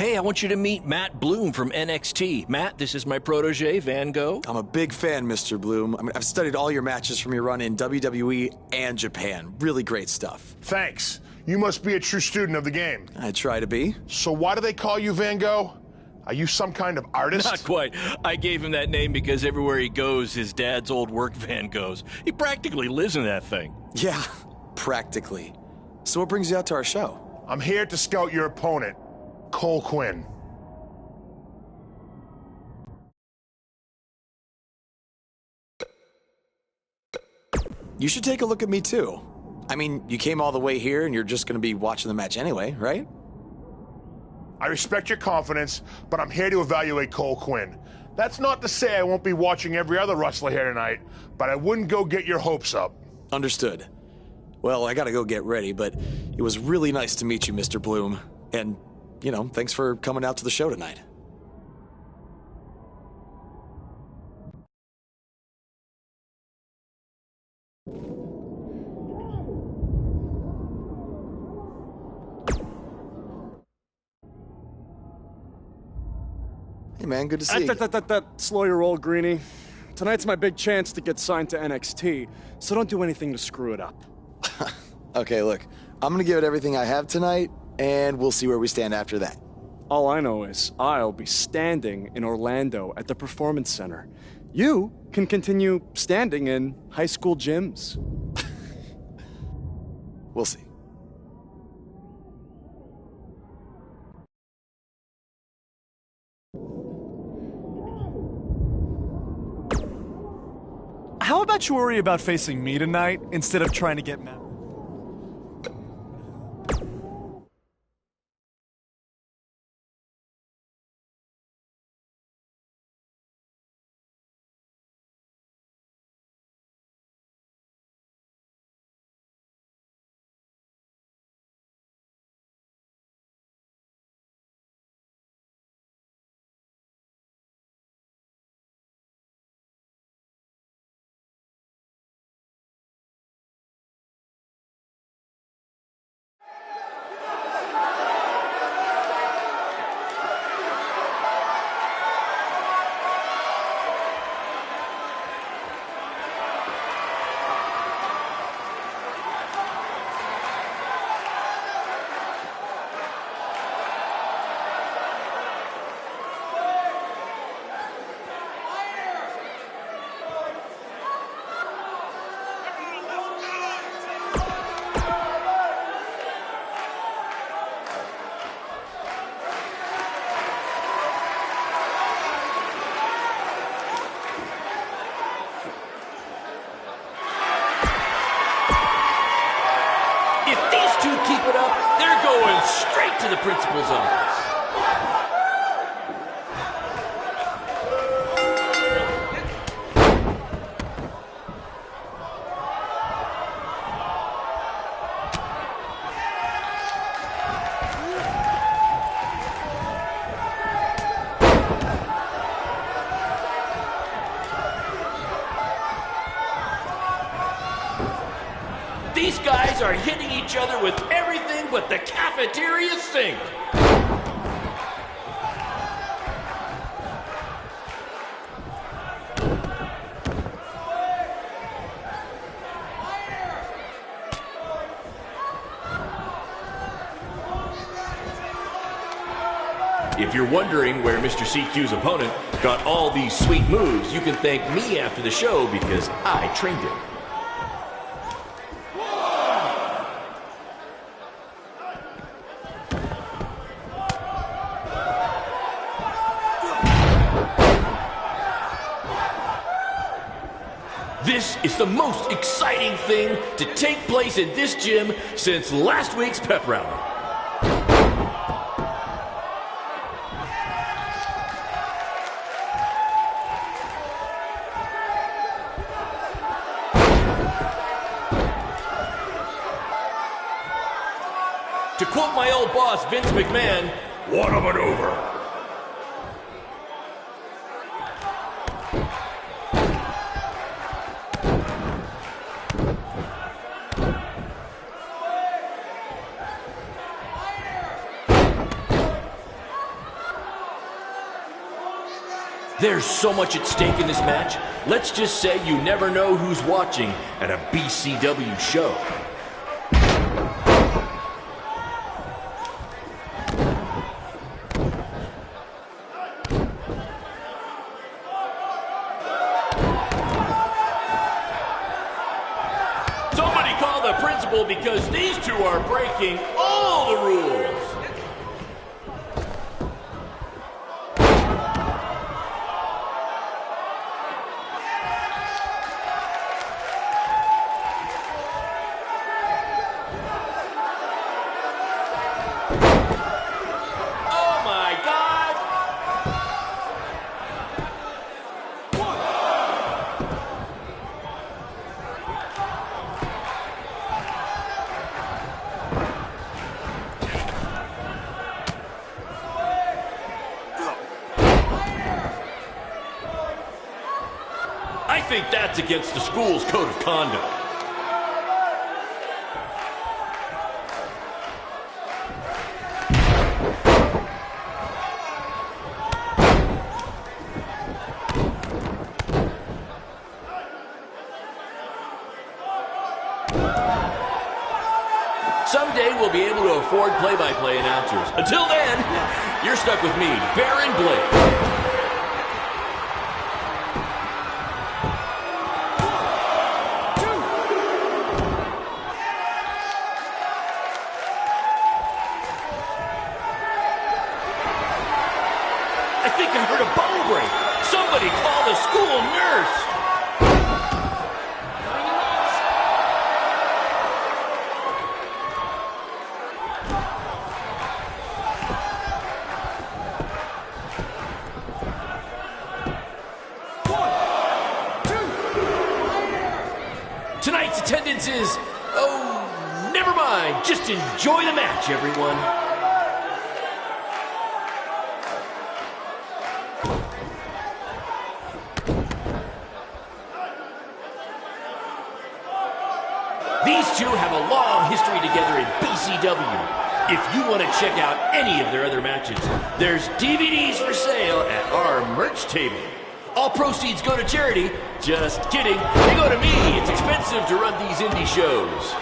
Hey, I want you to meet Matt Bloom from NXT. Matt, this is my protege, Van Gogh. I'm a big fan, Mr. Bloom. I've studied all your matches from your run in WWE and Japan. Really great stuff. Thanks. You must be a true student of the game. I try to be. So why do they call you Van Gogh? Are you some kind of artist? Not quite. I gave him that name because everywhere he goes, his dad's old work van goes. He practically lives in that thing. Yeah, practically. So what brings you out to our show? I'm here to scout your opponent, Cole Quinn. You should take a look at me too. I mean, you came all the way here and you're just gonna be watching the match anyway, right? I respect your confidence, but I'm here to evaluate Cole Quinn. That's not to say I won't be watching every other wrestler here tonight, but I wouldn't go get your hopes up. Understood. Well, I gotta go get ready, but it was really nice to meet you, Mr. Bloom. And, you know, thanks for coming out to the show tonight. Hey man, good to see you. Slow your roll, Greenie. Tonight's my big chance to get signed to NXT, so don't do anything to screw it up. Okay, look, I'm gonna give it everything I have tonight, and we'll see where we stand after that. All I know is I'll be standing in Orlando at the Performance Center. You can continue standing in high school gyms. We'll see. How about you worry about facing me tonight instead of trying to get Matt? Keep it up, they're going straight to the principal's office. These guys are hitting each other with everything but the cafeteria sink. If you're wondering where Mr. CQ's opponent got all these sweet moves, you can thank me after the show because I trained him. This is the most exciting thing to take place in this gym since last week's pep rally. To quote my old boss, Vince McMahon, what a maneuver. There's so much at stake in this match. Let's just say you never know who's watching at a BCW show. Somebody call the principal because these two are breaking all the rules. I think that's against the school's code of conduct. Someday we'll be able to afford play-by-play announcers. Until then, you're stuck with me, Baron Blake. I think I heard a bone break. Somebody call the school nurse. Tonight's attendance is, oh, never mind. Just enjoy the match, everyone. These two have a long history together in BCW. If you want to check out any of their other matches, there's DVDs for sale at our merch table. All proceeds go to charity. Just kidding. They go to me. It's expensive to run these indie shows.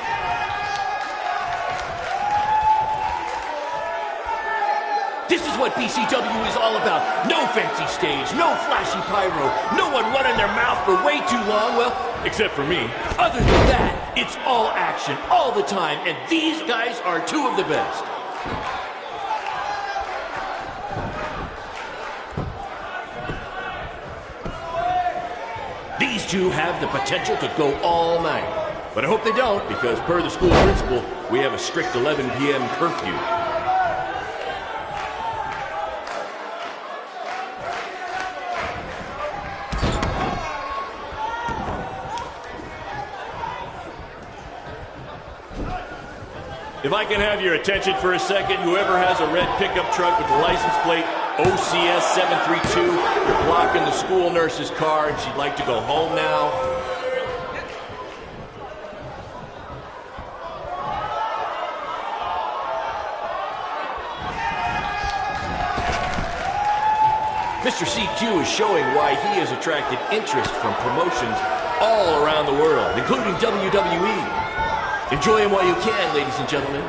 This is what BCW is all about. No fancy stage, no flashy pyro, no one running their mouth for way too long, well, except for me. Other than that, it's all action, all the time, and these guys are two of the best. These two have the potential to go all night. But I hope they don't, because per the school principal, we have a strict 11 p.m. curfew. If I can have your attention for a second, whoever has a red pickup truck with the license plate OCS 732, you're blocking the school nurse's car and she'd like to go home now. Mr. CQ is showing why he has attracted interest from promotions all around the world, including WWE. Enjoy him while you can, ladies and gentlemen.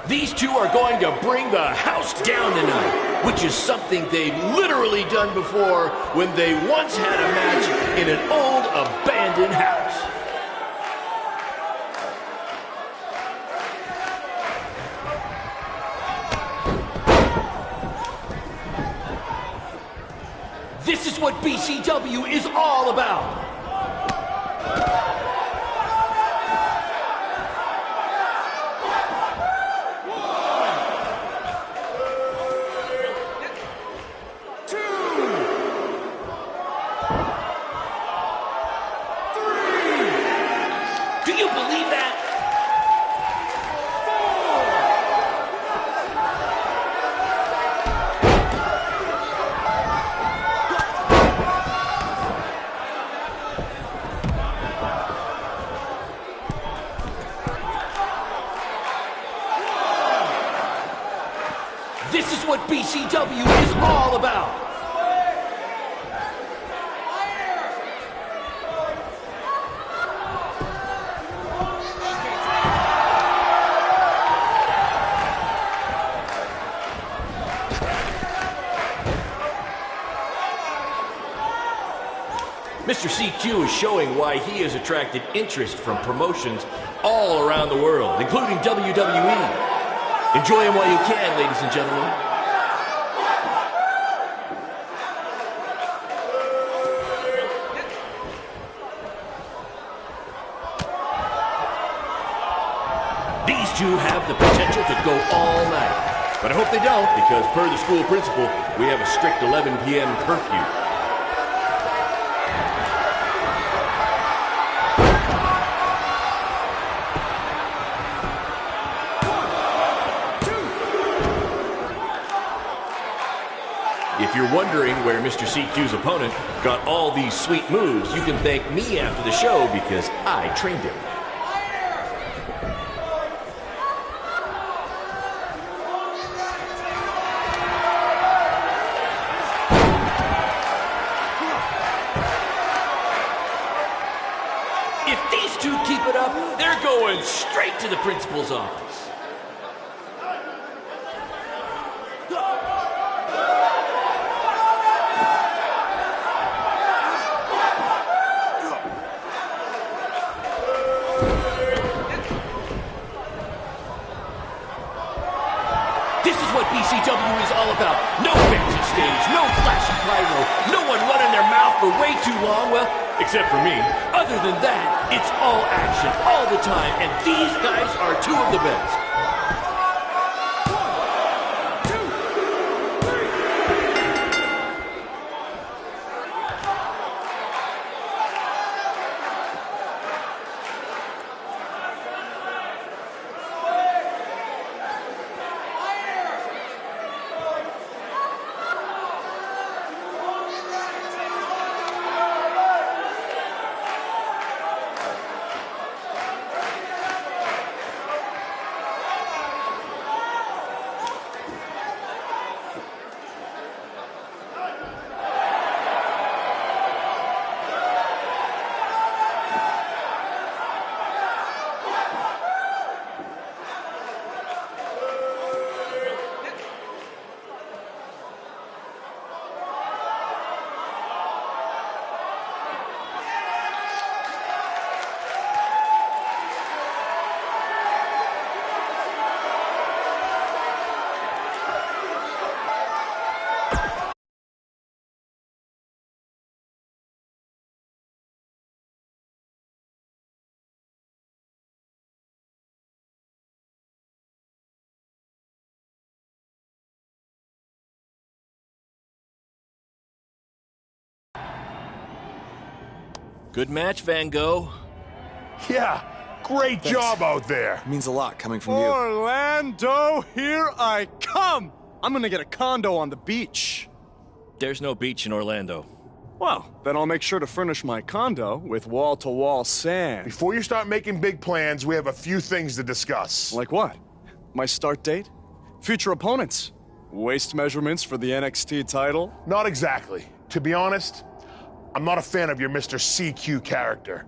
These two are going to bring the house down tonight, which is something they've literally done before when they once had a match in an old abandoned house. This is what BCW is all about. Do you believe that? is all about. Mr. CQ is showing why he has attracted interest from promotions all around the world, including WWE. Enjoy him while you can, ladies and gentlemen. These two have the potential to go all night. But I hope they don't, because per the school principal, we have a strict 11 p.m. curfew. If you're wondering where Mr. CQ's opponent got all these sweet moves, you can thank me after the show because I trained him. If these two keep it up, they're going straight to the principal's office. This is what BCW is all about. No fancy stage, no flashy pyro, no one running their mouth for way too long, well, except for me. Other than that, it's all action, all the time, and these guys are two of the best. Good match, Van Gogh. Yeah, great job out there. It means a lot coming from you. Orlando, here I come! I'm gonna get a condo on the beach. There's no beach in Orlando. Well, then I'll make sure to furnish my condo with wall-to-wall sand. Before you start making big plans, we have a few things to discuss. Like what? My start date? Future opponents? Waist measurements for the NXT title? Not exactly. To be honest, I'm not a fan of your Mr. CQ character.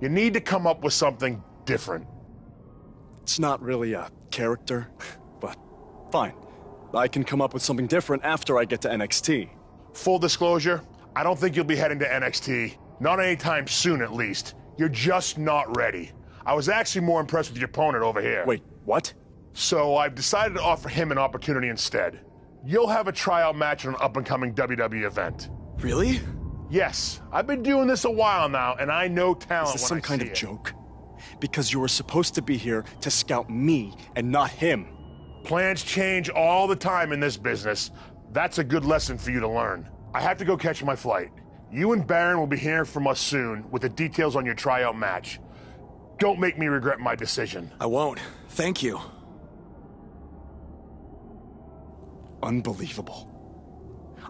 You need to come up with something different. It's not really a character, but fine. I can come up with something different after I get to NXT. Full disclosure, I don't think you'll be heading to NXT. Not anytime soon, at least. You're just not ready. I was actually more impressed with your opponent over here. Wait, what? So I've decided to offer him an opportunity instead. You'll have a tryout match at an up-and-coming WWE event. Really? Yes, I've been doing this a while now, and I know talent when I see it. Is this some kind of joke? Because you were supposed to be here to scout me and not him. Plans change all the time in this business. That's a good lesson for you to learn. I have to go catch my flight. You and Baron will be hearing from us soon with the details on your tryout match. Don't make me regret my decision. I won't. Thank you. Unbelievable.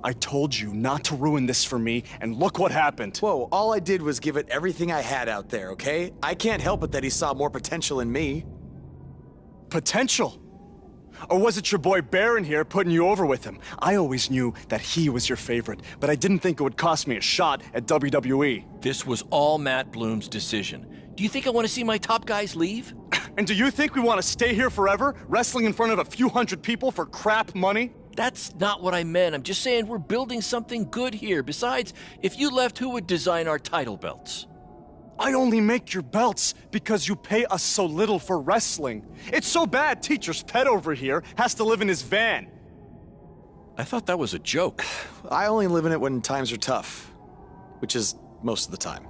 I told you not to ruin this for me, and look what happened. Whoa, all I did was give it everything I had out there, okay? I can't help it that he saw more potential in me. Potential? Or was it your boy Baron here putting you over with him? I always knew that he was your favorite, but I didn't think it would cost me a shot at WWE. This was all Matt Bloom's decision. Do you think I want to see my top guys leave? And do you think we want to stay here forever, wrestling in front of a few hundred people for crap money? That's not what I meant. I'm just saying we're building something good here. Besides, if you left, who would design our title belts? I only make your belts because you pay us so little for wrestling. It's so bad Teacher's pet over here has to live in his van. I thought that was a joke. I only live in it when times are tough, which is most of the time.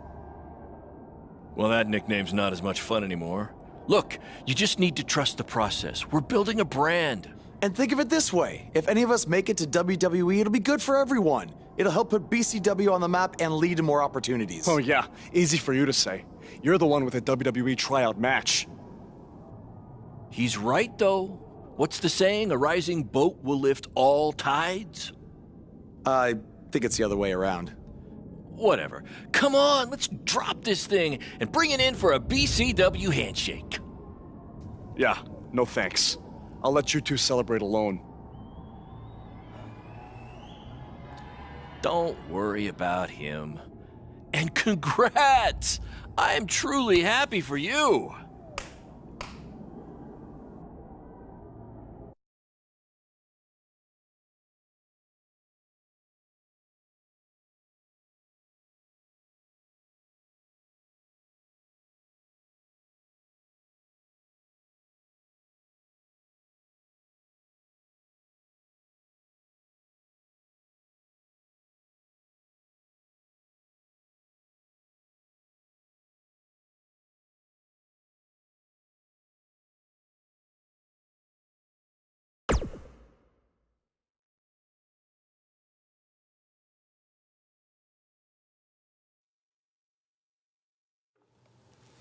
Well, that nickname's not as much fun anymore. Look, you just need to trust the process. We're building a brand. And think of it this way. If any of us make it to WWE, it'll be good for everyone. It'll help put BCW on the map and lead to more opportunities. Oh yeah, easy for you to say. You're the one with a WWE tryout match. He's right, though. What's the saying? A rising boat will lift all tides? I think it's the other way around. Whatever. Come on, let's drop this thing and bring it in for a BCW handshake. Yeah, no thanks. I'll let you two celebrate alone. Don't worry about him. And congrats! I am truly happy for you.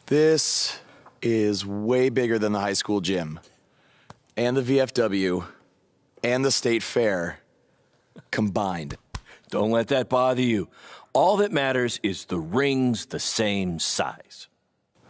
This is way bigger than the high school gym, and the VFW, and the state fair combined. Don't let that bother you. All that matters is the ring's the same size.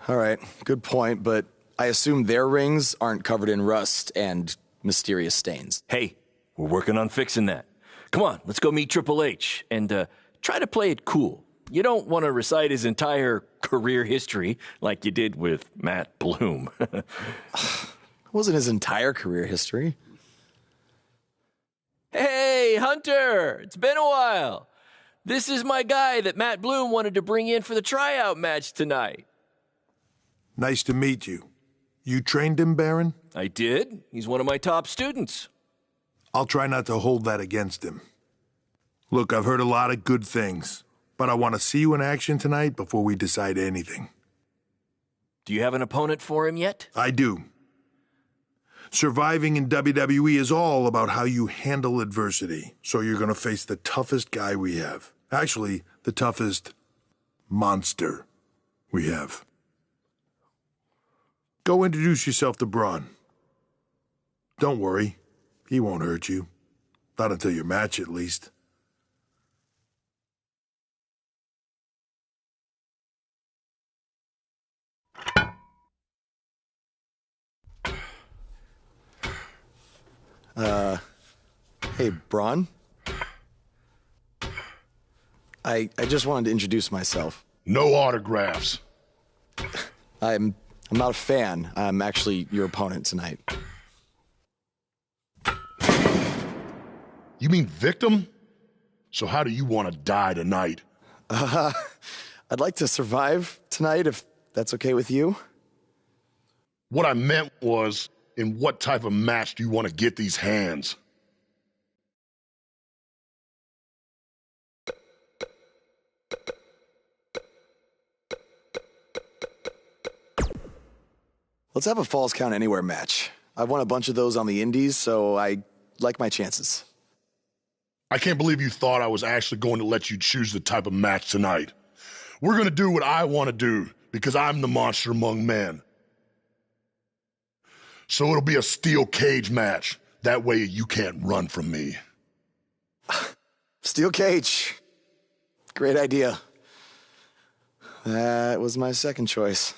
All right, good point, but I assume their rings aren't covered in rust and mysterious stains. Hey, we're working on fixing that. Come on, let's go meet Triple H and try to play it cool. You don't want to recite his entire career history like you did with Matt Bloom. It wasn't his entire career history. Hey, Hunter! It's been a while. This is my guy that Matt Bloom wanted to bring in for the tryout match tonight. Nice to meet you. You trained him, Baron? I did. He's one of my top students. I'll try not to hold that against him. Look, I've heard a lot of good things, but I want to see you in action tonight before we decide anything. Do you have an opponent for him yet? I do. Surviving in WWE is all about how you handle adversity, so you're going to face the toughest guy we have. Actually, the toughest monster we have. Go introduce yourself to Braun. Don't worry, he won't hurt you. Not until your match, at least. Hey, Braun? I just wanted to introduce myself. No autographs. I'm not a fan. I'm actually your opponent tonight. You mean victim? So how do you want to die tonight? I'd like to survive tonight, if that's okay with you. What I meant was, in what type of match do you want to get these hands? Let's have a Falls Count Anywhere match. I've won a bunch of those on the indies, so I like my chances. I can't believe you thought I was actually going to let you choose the type of match tonight. We're going to do what I want to do, because I'm the monster among men. So it'll be a steel cage match. That way you can't run from me. Steel cage. Great idea. That was my second choice.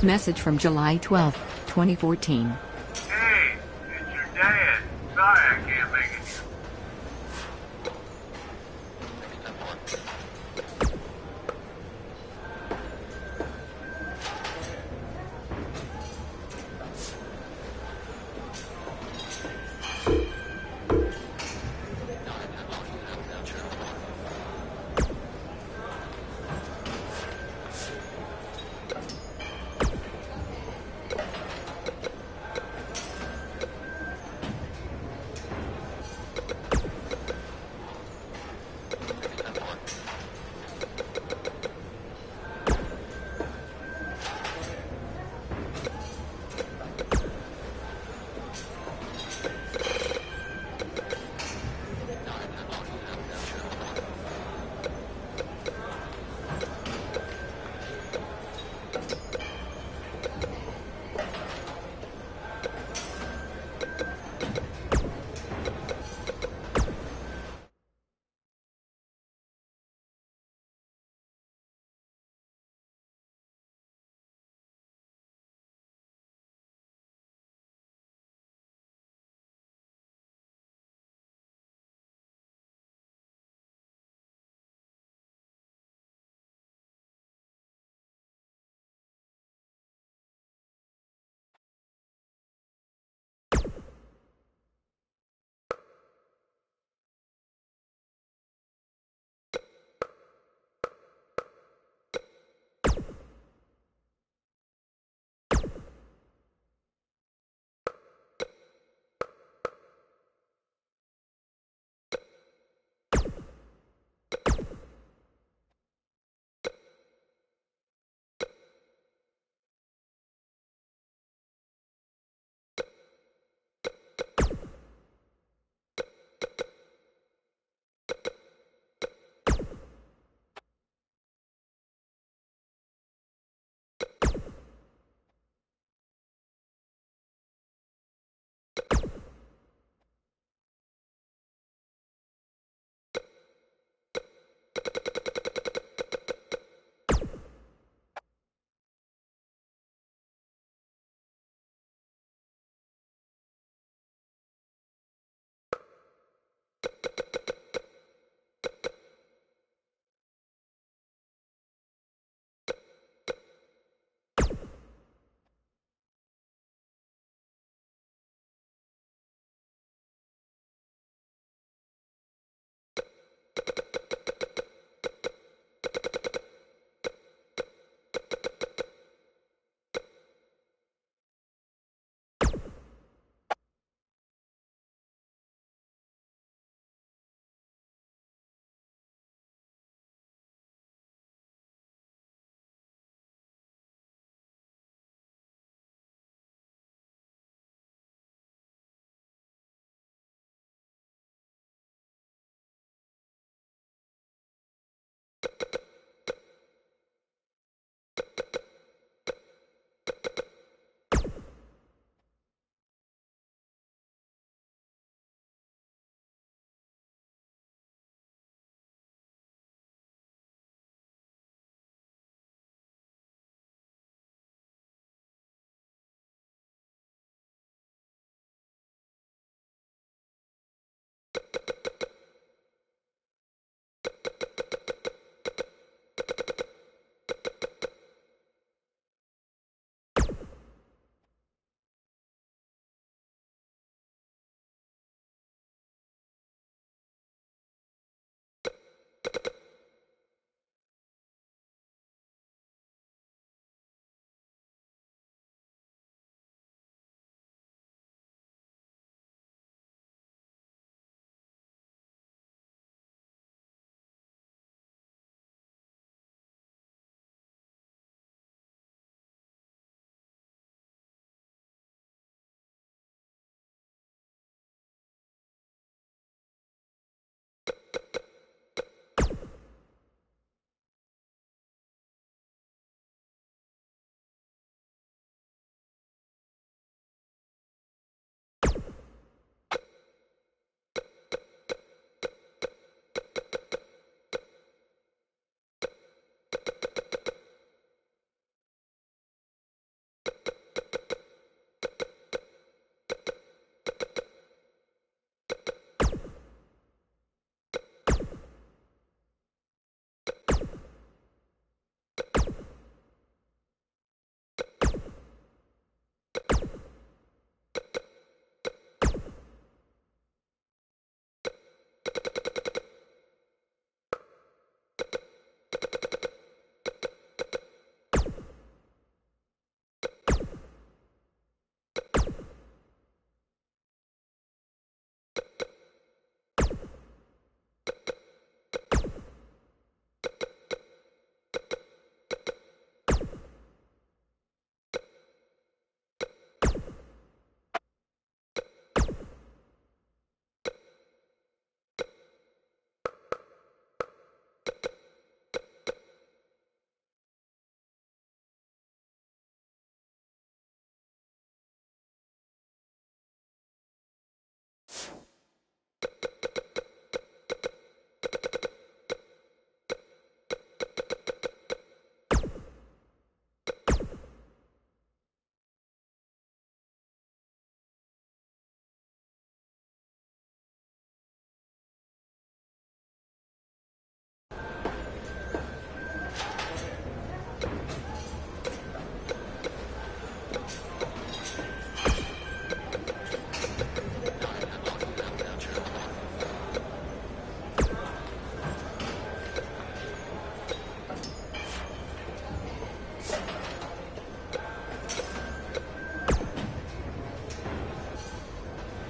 Message from July 12, 2014. Hey, it's your dad. Sorry I can't make it.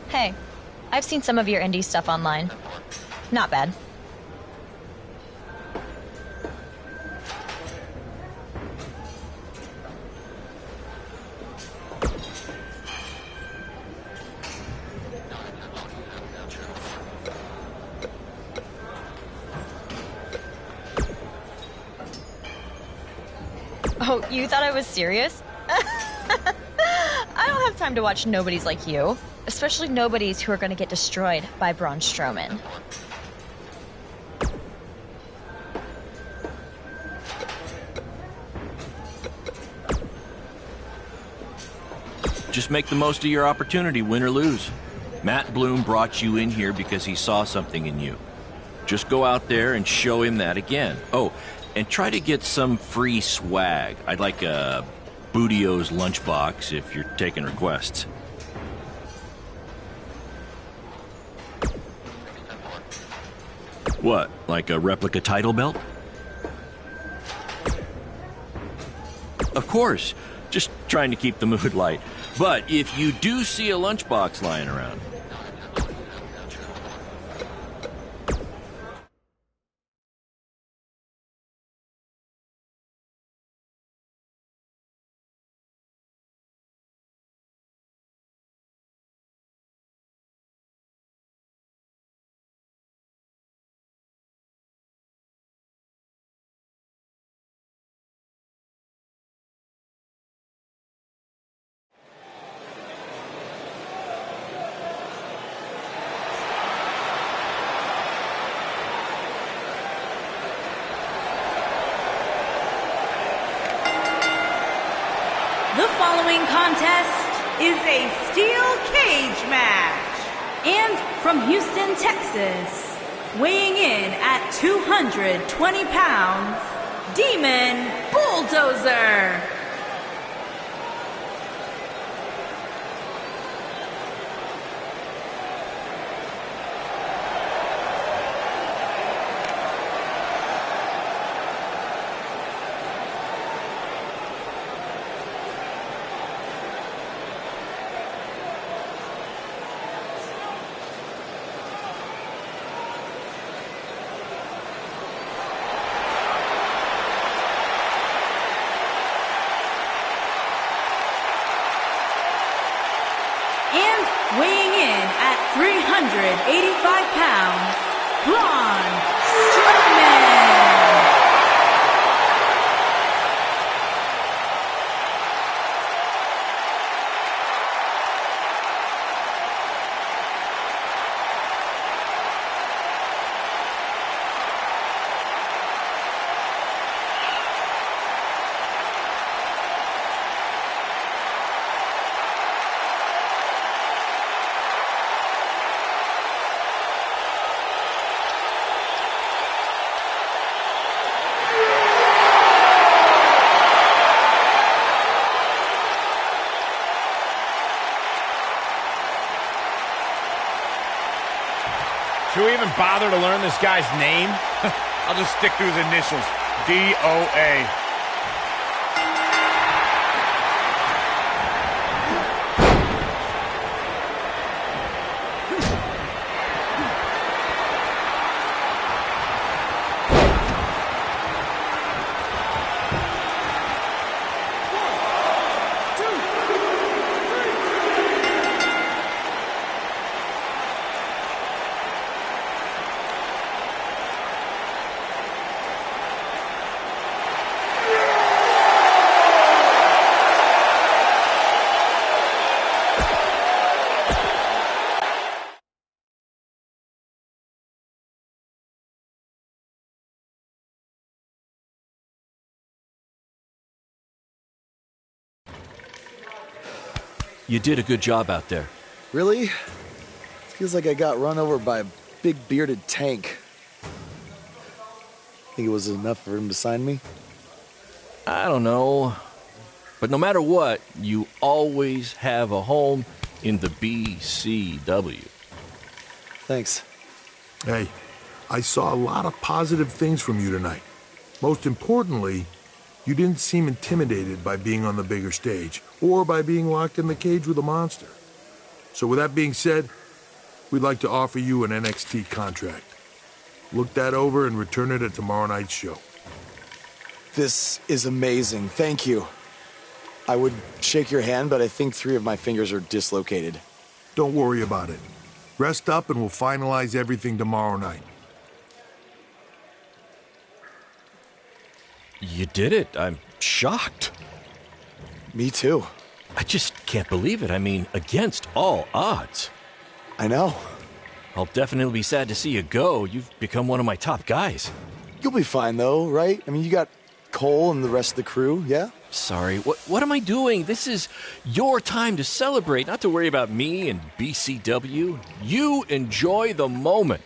Hey, I've seen some of your indie stuff online. Not bad. Oh, you thought I was serious? I don't have time to watch nobodies like you. Especially nobodies who are going to get destroyed by Braun Strowman. Just make the most of your opportunity, win or lose. Matt Bloom brought you in here because he saw something in you. Just go out there and show him that again. Oh, and try to get some free swag. I'd like a Bootio's lunchbox if you're taking requests. What, like a replica title belt? Of course, just trying to keep the mood light. But if you do see a lunchbox lying around, The following contest is a steel cage match. And from Houston, Texas, weighing in at 220 pounds, Demon Bulldozer. And weighing in at 385 pounds, Braun Strowman. Should we even bother to learn this guy's name? I'll just stick to his initials, DOA. you did a good job out there. Really? Feels like I got run over by a big bearded tank. Think it was enough for him to sign me? I don't know. But no matter what, you always have a home in the BCW. Thanks. Hey, I saw a lot of positive things from you tonight. Most importantly, you didn't seem intimidated by being on the bigger stage or by being locked in the cage with a monster. So with that being said, we'd like to offer you an NXT contract. Look that over and return it at tomorrow night's show. This is amazing. Thank you. I would shake your hand, but I think 3 of my fingers are dislocated. Don't worry about it. Rest up and we'll finalize everything tomorrow night. You did it. I'm shocked. Me too. I just can't believe it. I mean, against all odds. I know. I'll definitely be sad to see you go. You've become one of my top guys. You'll be fine, though, right? I mean, you got Cole and the rest of the crew, yeah? Sorry, what am I doing? This is your time to celebrate, not to worry about me and BCW. You enjoy the moment.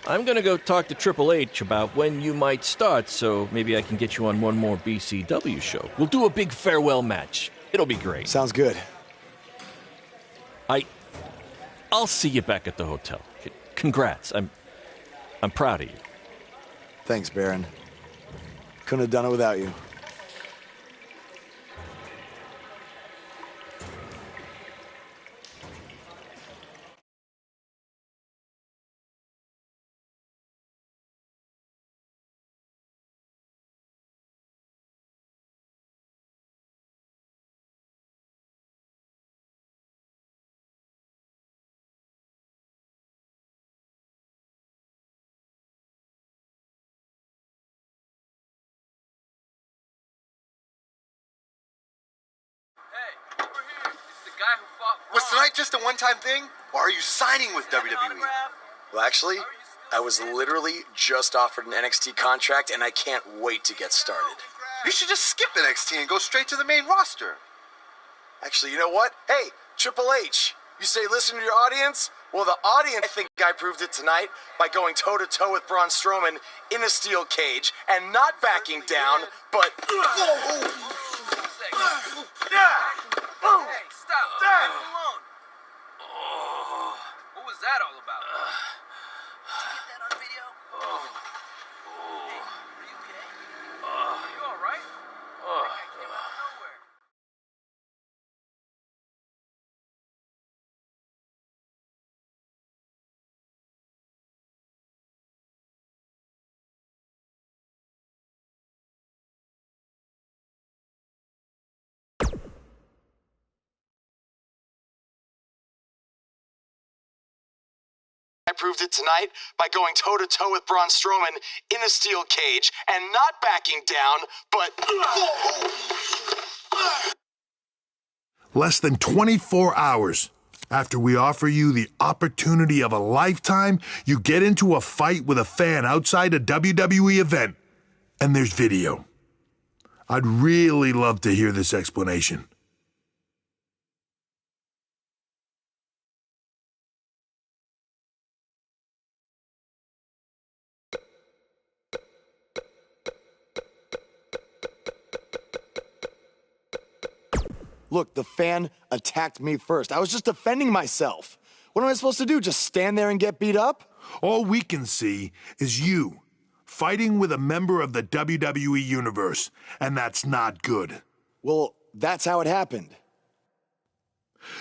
I'm gonna go talk to Triple H about when you might start, so maybe I can get you on one more BCW show. We'll do a big farewell match. It'll be great. Sounds good. I'll see you back at the hotel. Congrats. I'm proud of you. Thanks, Baron. Couldn't have done it without you. Was tonight just a one-time thing, or are you signing with WWE? Well, actually, I was literally just offered an NXT contract, and I can't wait to get started. You should just skip NXT and go straight to the main roster. Actually, you know what? Hey, Triple H, you say listen to your audience? Well, the audience, I think I proved it tonight by going toe-to-toe with Braun Strowman in a steel cage and not backing down, but... Hey, stop. Leave him alone. What was that all about? Did you get that on video? Hey, are you okay? Are you all right? That guy came out of nowhere. I proved it tonight by going toe-to-toe with Braun Strowman in a steel cage and not backing down, but... Less than 24 hours after we offer you the opportunity of a lifetime, you get into a fight with a fan outside a WWE event, and there's video. I'd really love to hear this explanation. Look, the fan attacked me first. I was just defending myself. What am I supposed to do, just stand there and get beat up? All we can see is you fighting with a member of the WWE Universe, and that's not good. Well, that's how it happened.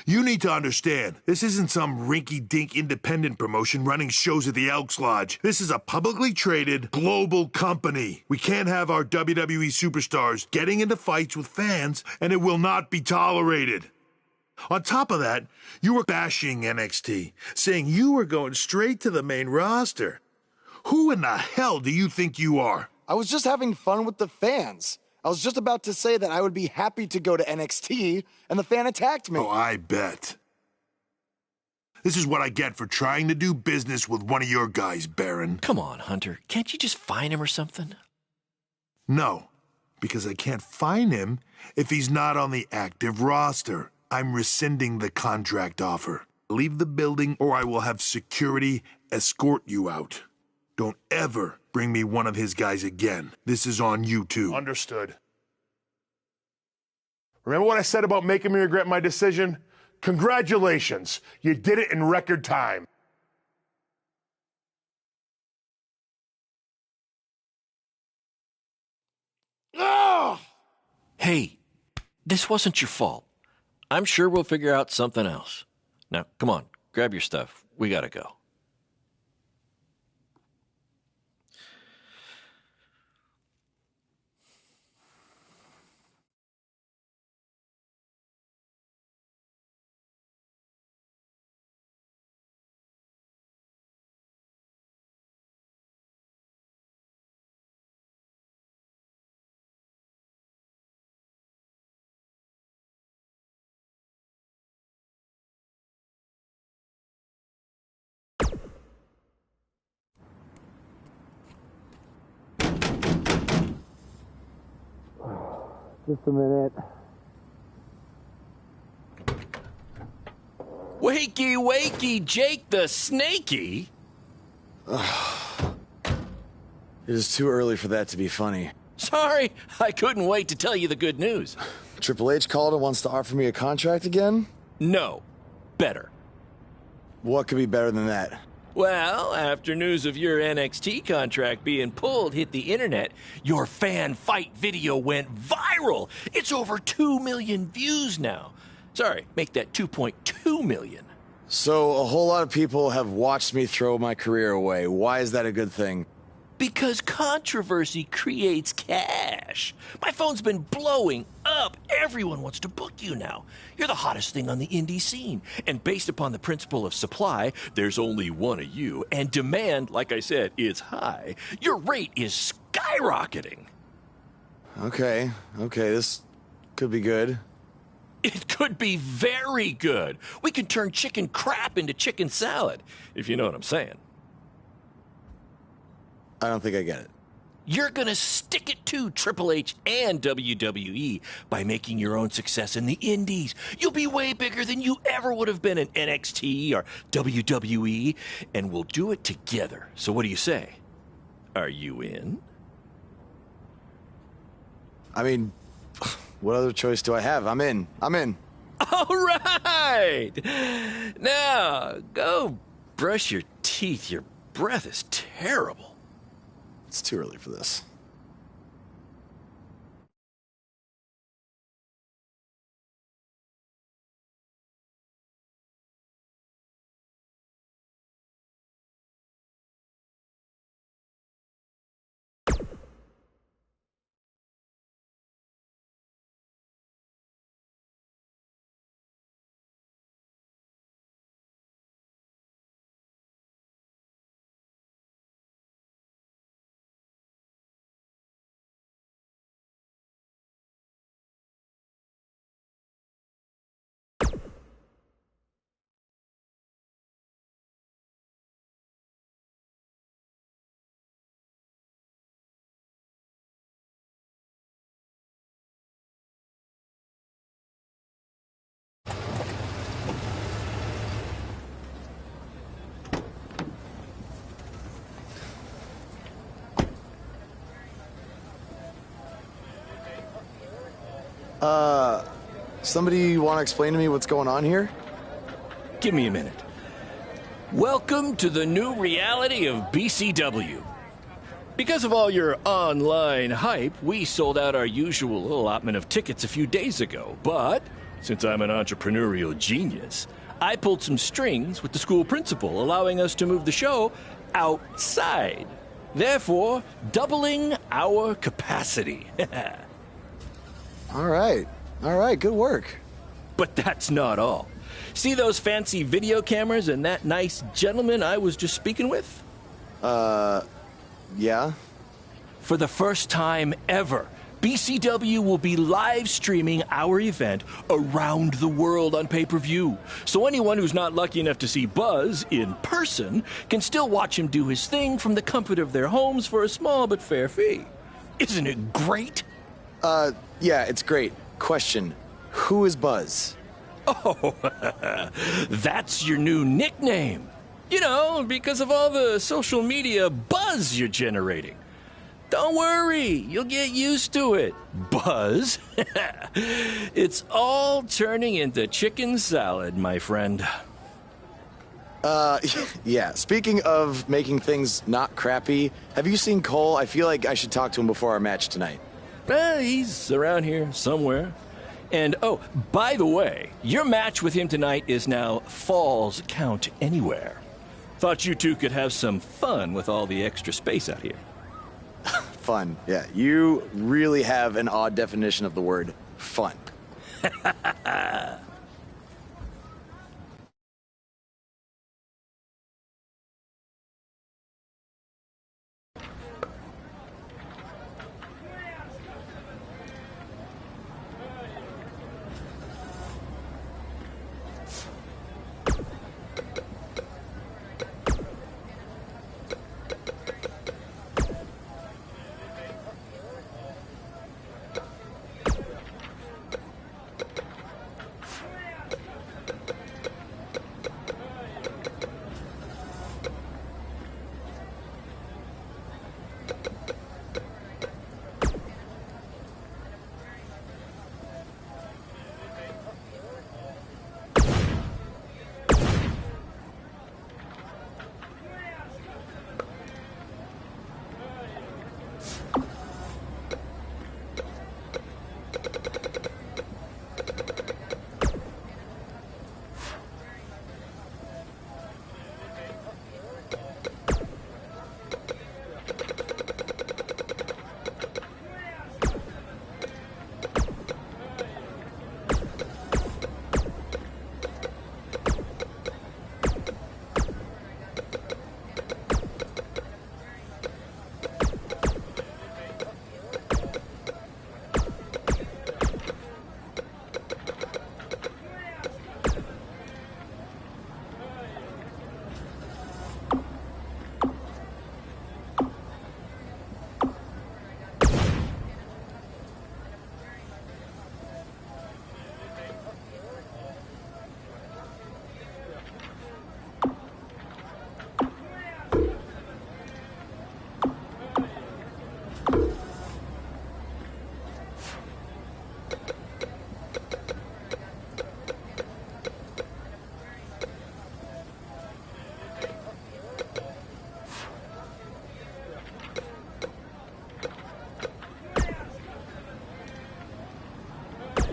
You need to understand, this isn't some rinky-dink independent promotion running shows at the Elks Lodge. This is a publicly traded, global company. We can't have our WWE superstars getting into fights with fans, and it will not be tolerated. On top of that, you were bashing NXT, saying you were going straight to the main roster. Who in the hell do you think you are? I was just having fun with the fans. I was just about to say that I would be happy to go to NXT, and the fan attacked me. Oh, I bet. This is what I get for trying to do business with one of your guys, Baron. Come on, Hunter. Can't you just fine him or something? No, because I can't fine him if he's not on the active roster. I'm rescinding the contract offer. Leave the building or I will have security escort you out. Don't ever bring me one of his guys again. This is on you too. Understood. Remember what I said about making me regret my decision? Congratulations. You did it in record time. Oh! Hey, this wasn't your fault. I'm sure we'll figure out something else. Now, come on, grab your stuff. We gotta go. Just a minute. Wakey, wakey, Jake the Snakey. It is too early for that to be funny. Sorry, I couldn't wait to tell you the good news. Triple H called and wants to offer me a contract again? No, better. What could be better than that? Well, after news of your NXT contract being pulled hit the internet, your fan fight video went viral. It's over 2 million views now. Sorry, make that 2.2 million. So a whole lot of people have watched me throw my career away. Why is that a good thing? Because controversy creates cash. My phone's been blowing up. Everyone wants to book you now. You're the hottest thing on the indie scene. And based upon the principle of supply, there's only one of you. And demand, like I said, is high. Your rate is skyrocketing. Okay, this could be good. It could be very good. We can turn chicken crap into chicken salad, if you know what I'm saying. I don't think I get it. You're gonna stick it to Triple H and WWE by making your own success in the indies. You'll be way bigger than you ever would have been in NXT or WWE, and we'll do it together. So what do you say? Are you in? I mean, what other choice do I have? I'm in. All right! Now, go brush your teeth. Your breath is terrible. It's too early for this. Somebody want to explain to me what's going on here? Give me a minute. Welcome to the new reality of BCW. Because of all your online hype, we sold out our usual allotment of tickets a few days ago. But since I'm an entrepreneurial genius, I pulled some strings with the school principal, allowing us to move the show outside, therefore doubling our capacity. All right, good work. But that's not all. See those fancy video cameras and that nice gentleman I was just speaking with? Yeah? For the first time ever, BCW will be live streaming our event around the world on pay-per-view. So anyone who's not lucky enough to see Buzz in person can still watch him do his thing from the comfort of their homes for a small but fair fee. Isn't it great? Yeah, it's great. Question, who is Buzz? Oh, that's your new nickname. You know, because of all the social media buzz you're generating. Don't worry, you'll get used to it. Buzz? It's all turning into chicken salad, my friend. Yeah, speaking of making things not crappy, have you seen Cole? I feel like I should talk to him before our match tonight. He's around here somewhere. And, oh, by the way, your match with him tonight is now Falls Count Anywhere. Thought you two could have some fun with all the extra space out here. Fun, yeah. You really have an odd definition of the word fun.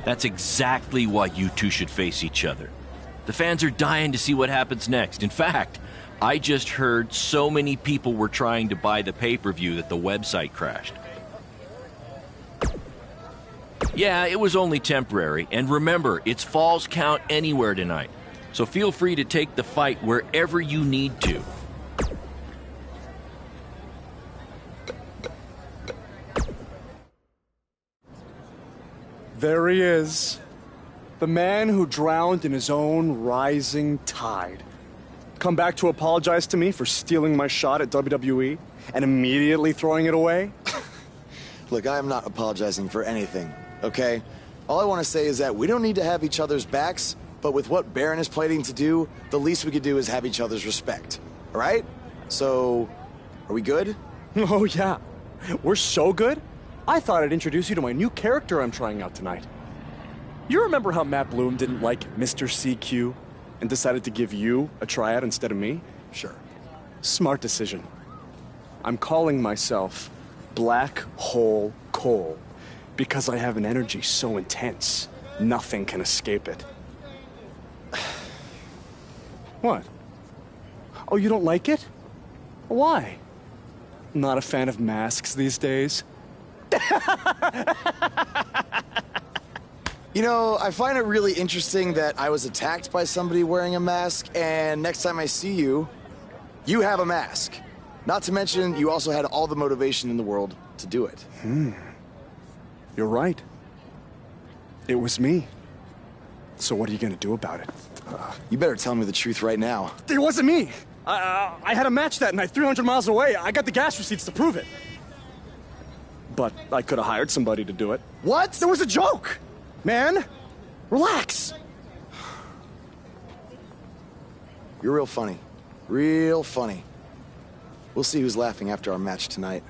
That's exactly why you two should face each other. The fans are dying to see what happens next. In fact, I just heard so many people were trying to buy the pay-per-view that the website crashed. Yeah, it was only temporary, and remember, it's Falls Count Anywhere tonight. So feel free to take the fight wherever you need to. There he is. The man who drowned in his own rising tide. Come back to apologize to me for stealing my shot at WWE and immediately throwing it away? Look, I am not apologizing for anything, okay? All I want to say is that we don't need to have each other's backs, but with what Baron is planning to do, the least we could do is have each other's respect. All right? So, are we good? Oh, yeah. We're so good? I thought I'd introduce you to my new character I'm trying out tonight. You remember how Matt Bloom didn't like Mr. CQ and decided to give you a tryout instead of me? Sure. Smart decision. I'm calling myself Black Hole Cole because I have an energy so intense, nothing can escape it. What? Oh, you don't like it? Why? Not a fan of masks these days? You know, I find it really interesting that I was attacked by somebody wearing a mask, and next time I see you, you have a mask. Not to mention, you also had all the motivation in the world to do it. You're right. It was me. So what are you gonna do about it? You better tell me the truth right now. It wasn't me! I had a match that night 300 miles away. I got the gas receipts to prove it. But I could have hired somebody to do it. What? There was a joke! Man, relax. You're real funny. Real funny. We'll see who's laughing after our match tonight.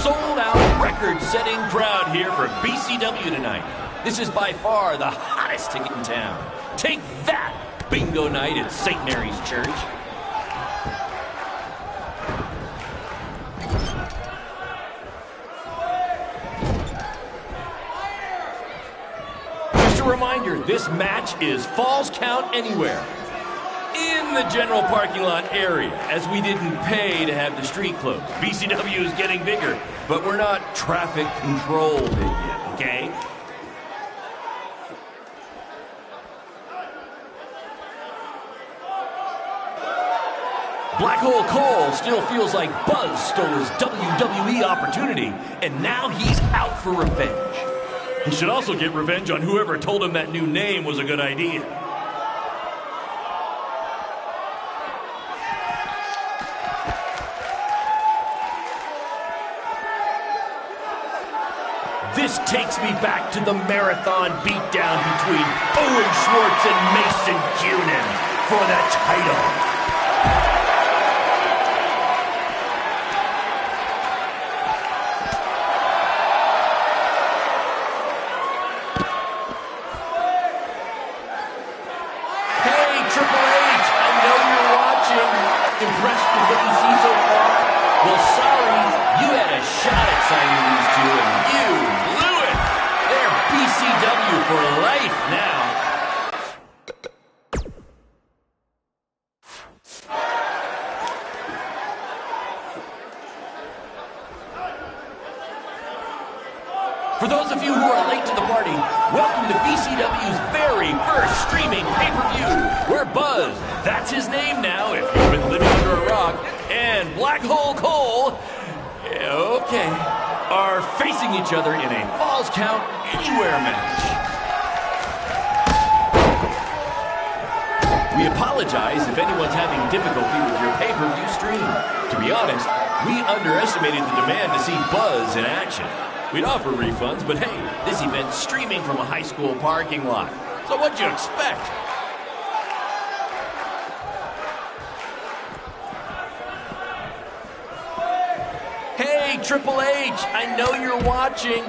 sold-out, record-setting crowd here for BCW tonight. This is by far the hottest hottest ticket in town. Take that, bingo night at St. Mary's Church. Just a reminder, this match is Falls Count Anywhere. In the general parking lot area, as we didn't pay to have the street closed. BCW is getting bigger, but we're not traffic control big yet, okay? Black Hole Cole still feels like Buzz stole his WWE opportunity, and now he's out for revenge. He should also get revenge on whoever told him that new name was a good idea. This takes me back to the marathon beatdown between Owen Schwartz and Mason Cunin for the title. Hey, Triple H, I know you're watching. Impressed with what you see so far? Well, sorry, you had a shot at signing these two, and you blew it. They're BCW for life now. For those of you who are late to the party, welcome to BCW's very first streaming pay-per-view, where Buzz, that's his name now if you've been living under a rock, and Black Hole Cole, okay, are facing each other in a Falls Count Anywhere match. We apologize if anyone's having difficulty with your pay-per-view stream. To be honest, we underestimated the demand to see Buzz in action. We'd offer refunds, but hey, this event's streaming from a high school parking lot. So what'd you expect? Hey, Triple H, I know you're watching.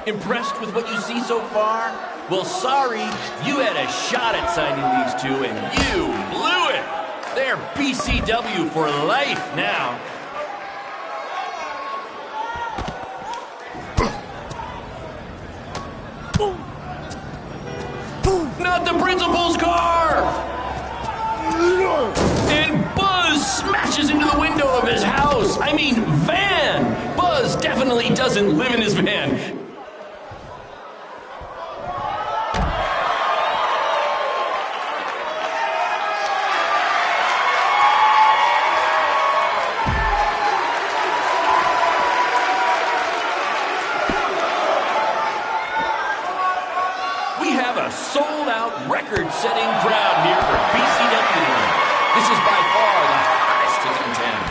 Impressed with what you see so far? Well, sorry, you had a shot at signing these two, and you blew it. They're BCW for life now. Not the principal's car! And Buzz smashes into the window of his house. I mean, van! Buzz definitely doesn't live in his van. Sold-out, record-setting crowd here for BCW tonight. This is by far the hottest ticket in town.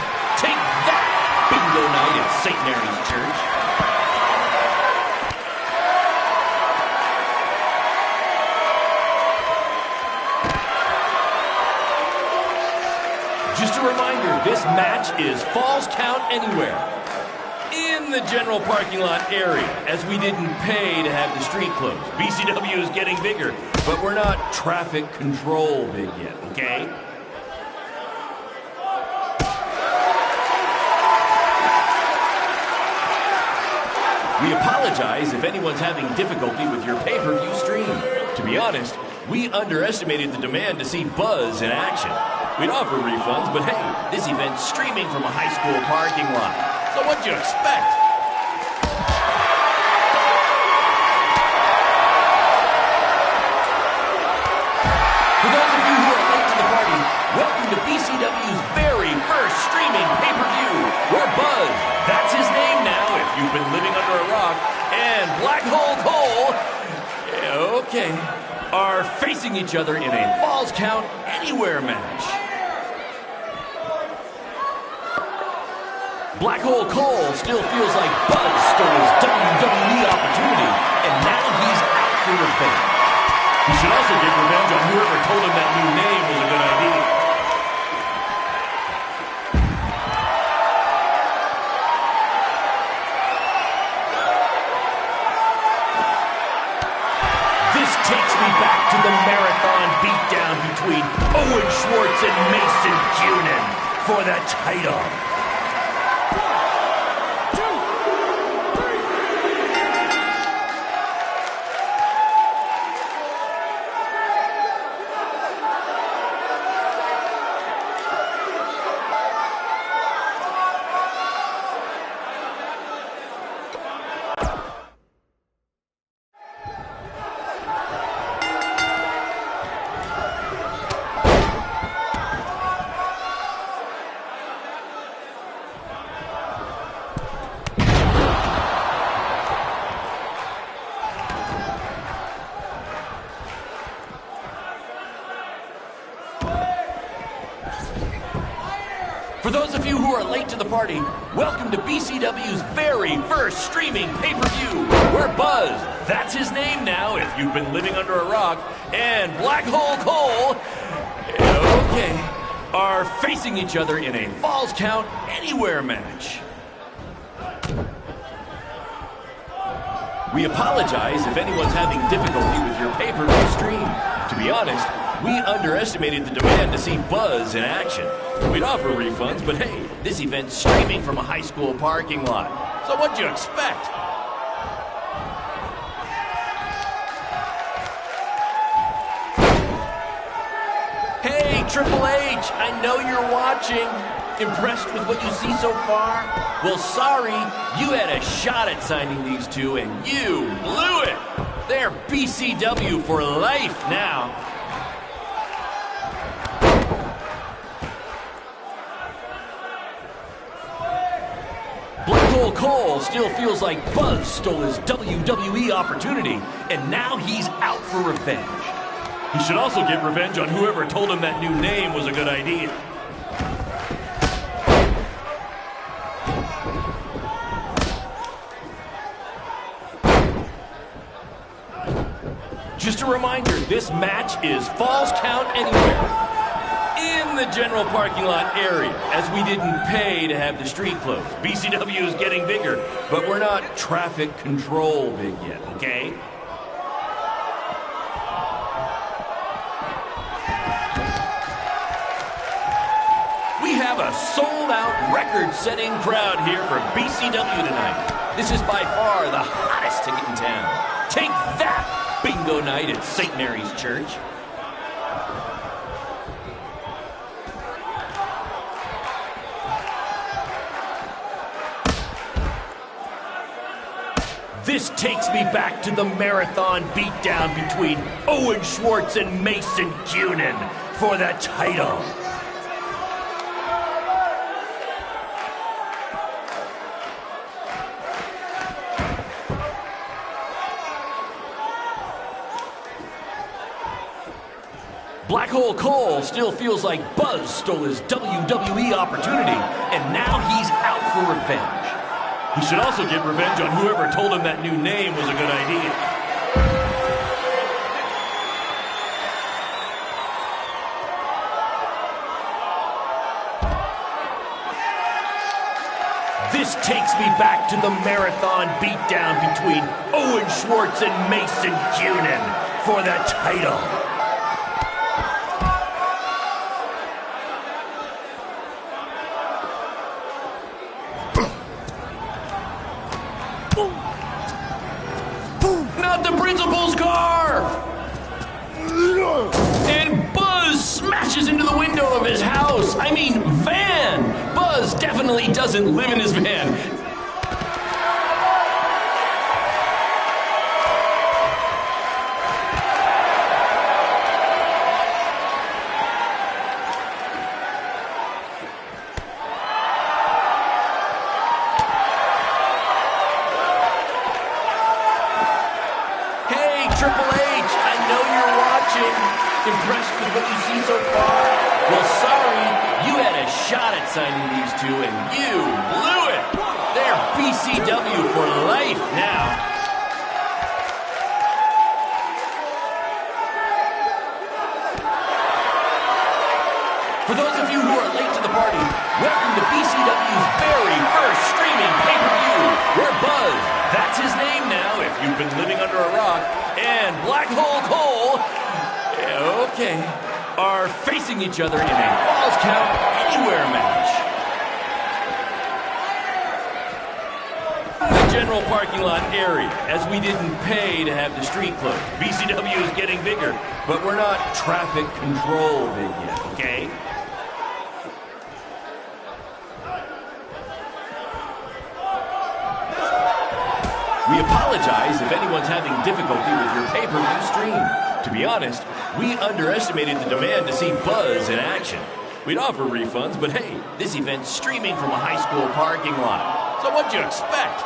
Take that, bingo night at St. Mary's Church. Just a reminder, this match is Falls Count Anywhere. In the general parking lot area, as we didn't pay to have the street closed. BCW is getting bigger, but we're not traffic control big yet, okay? We apologize if anyone's having difficulty with your pay-per-view stream. To be honest, we underestimated the demand to see Buzz in action. We'd offer refunds, but hey, this event's streaming from a high school parking lot. So what'd you expect? For those of you who are late to the party, welcome to BCW's very first streaming pay-per-view, where Buzz, that's his name now if you've been living under a rock, and Black Hole Cole, okay, are facing each other in a Falls Count Anywhere match. Black Hole Cole still feels like Buzz stole his WWE opportunity, and now he's out for revenge. He should also get revenge on whoever told him that new name was a good idea. This takes me back to between Owen Schwartz and Mason Cunin for the title. For those of you who are late to the party, welcome to BCW's very first streaming pay-per-view, where Buzz, that's his name now if you've been living under a rock, and Black Hole Cole, okay, are facing each other in a Falls Count Anywhere match. We apologize if anyone's having difficulty with your pay-per-view stream. To be honest, we underestimated the demand to see Buzz in action. We'd offer refunds, but hey, this event's streaming from a high school parking lot. So what'd you expect? Hey, Triple H, I know you're watching. Impressed with what you see so far? Well, sorry, you had a shot at signing these two, and you blew it. They're BCW for life now. Black Hole Cole still feels like Buzz stole his WWE opportunity, and now he's out for revenge. He should also get revenge on whoever told him that new name was a good idea. Just a reminder, this match is Falls Count Anywhere in the general parking lot area, as we didn't pay to have the street closed. BCW is getting bigger, but we're not traffic control big yet, okay? We have a sold-out, record-setting crowd here for BCW tonight. This is by far the hottest ticket in town. Take that, bingo night at St. Mary's Church. This takes me back to the marathon beatdown between Owen Schwartz and Mason Cunin for the title. Black Hole Cole still feels like Buzz stole his WWE opportunity, and now he's out for revenge. He should also get revenge on whoever told him that new name was a good idea. This takes me back to the marathon beatdown between Owen Schwartz and Mason Cunin for the title. Not the principal's car! And Buzz smashes into the window of his house. I mean, van! Buzz definitely doesn't live in his van. Triple H, I know you're watching. Impressed with what you see so far? Well, sorry, you had a shot at signing these two, and you blew it. They're BCW for life now. For those of you who are late to the party, welcome to BCW's very first streaming pay-per-view, where Buzz, that's his name now if you've been living under a rock, and Black Hole Cole, okay, are facing each other in a Falls Count Anywhere match. The general parking lot area, as we didn't pay to have the street closed. BCW is getting bigger, but we're not traffic control big yet, okay? We apologize if anyone's having difficulty with your pay-per-view stream. To be honest, we underestimated the demand to see Buzz in action. We'd offer refunds, but hey, this event's streaming from a high school parking lot. So what'd you expect?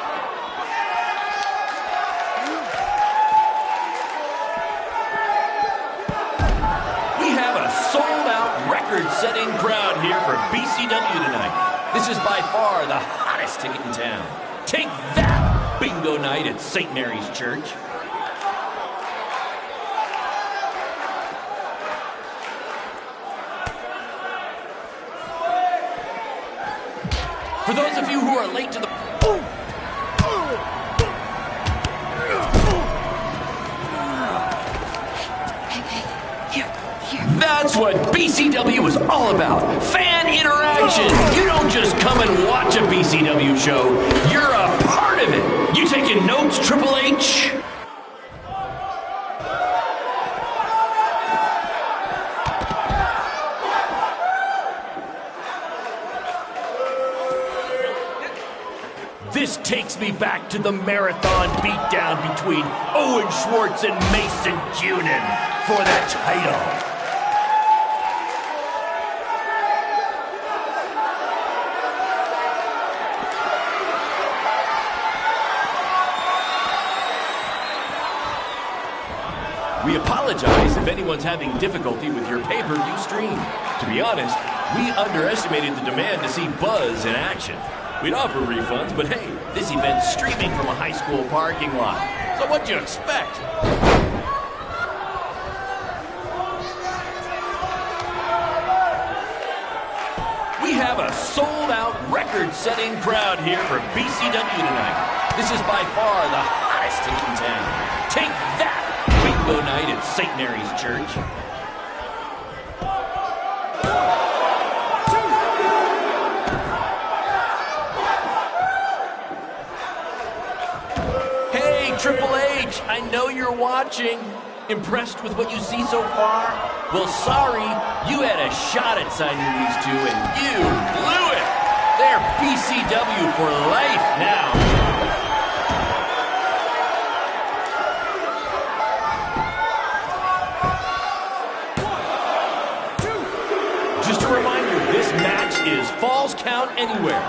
We have a sold-out, record-setting crowd here for BCW tonight. This is by far the hottest ticket in town. Take that, bingo night at St. Mary's Church. For those of you who are late to the... That's what BCW is all about. Fan interaction. You don't just come and watch a BCW show. You're a part of it. You taking notes, Triple H? This takes me back to the marathon beatdown between Owen Schwartz and Mason Cunin for the title. We apologize if anyone's having difficulty with your pay-per-view stream. To be honest, we underestimated the demand to see Buzz in action. We'd offer refunds, but hey, this event's streaming from a high school parking lot. So what'd you expect? We have a sold-out, record-setting crowd here for BCW tonight. This is by far the hottest ticket in town. Take that, bingo night at St. Mary's Church. Triple H, I know you're watching. Impressed with what you see so far? Well, sorry, you had a shot at signing these two, and you blew it. They're BCW for life now. Just a reminder, this match is Falls Count Anywhere.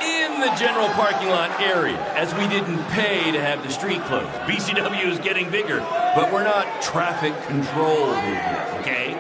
In the general parking lot area, as we didn't pay to have the street closed. BCW is getting bigger, but we're not traffic control big yet, okay?